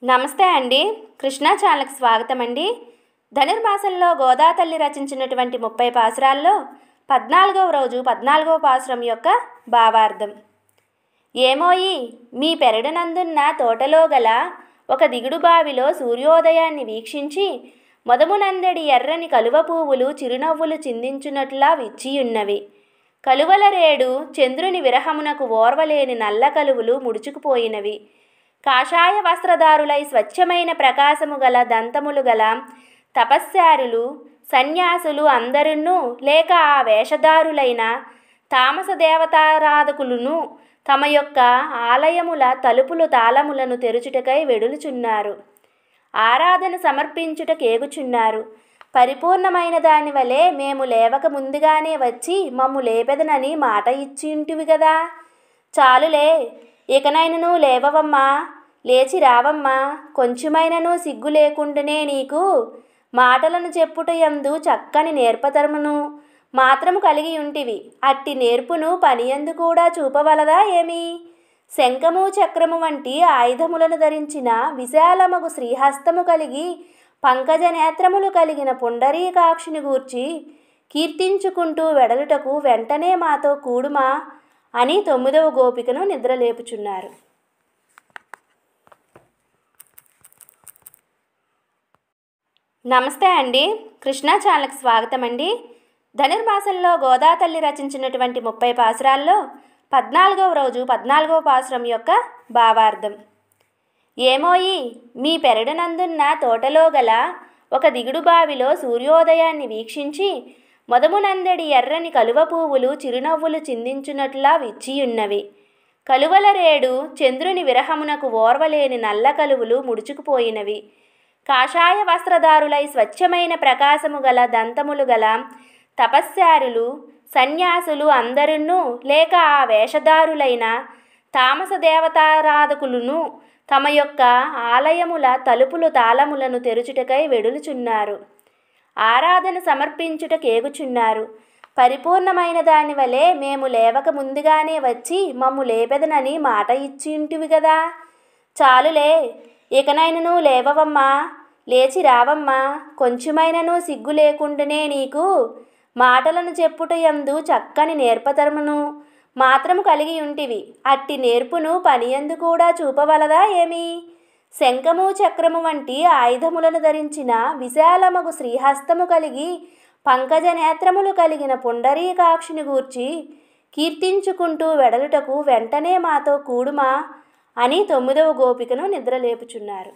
నమస్తే అండి. కృష్ణా ఛానల్కి స్వాగతం అండి. ధనుర్మాసంలో గోదాతల్లి రచించినటువంటి 30 పాసురాల్లో 14వ రోజు 14వ పాసురం యొక్క భావార్థం. ఏమోయి మీ పెరడునందున్న తోటలో గల ఒక దిగుడు బావిలో సూర్యోదయాన్ని వీక్షించి మొదమునందడి ఎర్రని కలువ పువ్వులు చిరునవ్వులు చిందించునట్లా విచ్చియున్నవి. కలువల రేడు చంద్రుని విరహమునకు ఓర్వలేని నల్ల కలువులు ముడుచుకుపోయినవి. కాషాయ వస్త్రధారులై స్వచ్ఛమైన ప్రకాశము గల దంతములు గల తపస్సారులు సన్యాసులు అందరును లేక ఆ వేషధారులైన తామస దేవతారాధకులను తమ యొక్క ఆలయముల తలుపులు తాళములను తెరుచుటకై వెడులుచున్నారు. ఆరాధన సమర్పించుటకేగుచున్నారు. పరిపూర్ణమైన దాని వలె మేము లేవక ముందుగానే వచ్చి మమ్ము లేపెదనని మాట ఇచ్చింటివి గదా. చాలులే, ఇకనైనను లేవవమ్మా, లేచి రావమ్మా, కొంచెమైనను సిగ్గు లేకుండానే నీకు మాటలను చెప్పుటయందు చక్కని నేర్పతరమును మాత్రము కలిగి ఉంటివి. అట్టి నేర్పును పనియందు కూడా చూపవలదా ఏమి? శంఖము చక్రము వంటి ఆయుధములను ధరించిన విశాలమగు శ్రీహస్తము కలిగి పంకజ నేత్రములు కలిగిన పుండరీకాక్షుని గూర్చి కీర్తించుకుంటూ వెడలుటకు వెంటనే మాతో కూడుమా అని 9వ గోపికను నిద్రలేపుచున్నారు. నమస్తే అండి. కృష్ణా ఛానల్కి స్వాగతం అండి. ధనుర్మాసంలో గోదాతల్లి రచించినటువంటి 30 పాసురాల్లో 14వ రోజు 14వ పాసురం యొక్క భావార్థం. ఏమోయి మీ పెరడునందున్న తోటలో గల ఒక దిగుడు బావిలో సూర్యోదయాన్ని వీక్షించి మొదమునందడి ఎర్రని కలువ పువ్వులు చిరునవ్వులు చిందించునట్లా విచ్చియున్నవి. కలువల రేడు చంద్రుని విరహమునకు ఓర్వలేని నల్ల కలువులు ముడుచుకుపోయినవి. కాషాయ వస్త్రధారులై స్వచ్ఛమైన ప్రకాశము గల దంతములు గల తపస్సారులు సన్యాసులు అందరును లేక ఆ వేషధారులైన తామస దేవతారాధకులను తమ యొక్క ఆలయముల తలుపులు తాళములను తెరుచుటకై వెడులుచున్నారు. ఆరాధన సమర్పించుటకేగుచున్నారు. పరిపూర్ణమైన దాని వలె మేము లేవక ముందుగానే వచ్చి మమ్ము లేపెదనని మాట ఇచ్చింటివి గదా. చాలులే, ఇకనైనను లేవవమ్మా, లేచి రావమ్మా, కొంచెమైనను సిగ్గు లేకుండానే నీకు మాటలను చెప్పుటయందు చక్కని నేర్పతరమును మాత్రము కలిగి ఉంటివి. అట్టి నేర్పును పనియందు కూడా చూపవలదా ఏమి? శంఖము చక్రము వంటి ఆయుధములను ధరించిన విశాలమగు శ్రీహస్తము కలిగి పంకజ నేత్రములు కలిగిన పుండరీకాక్షుని గూర్చి కీర్తించుకుంటూ వెడలుటకు వెంటనే మాతో కూడుమా అని 9వ గోపికను నిద్రలేపుచున్నారు.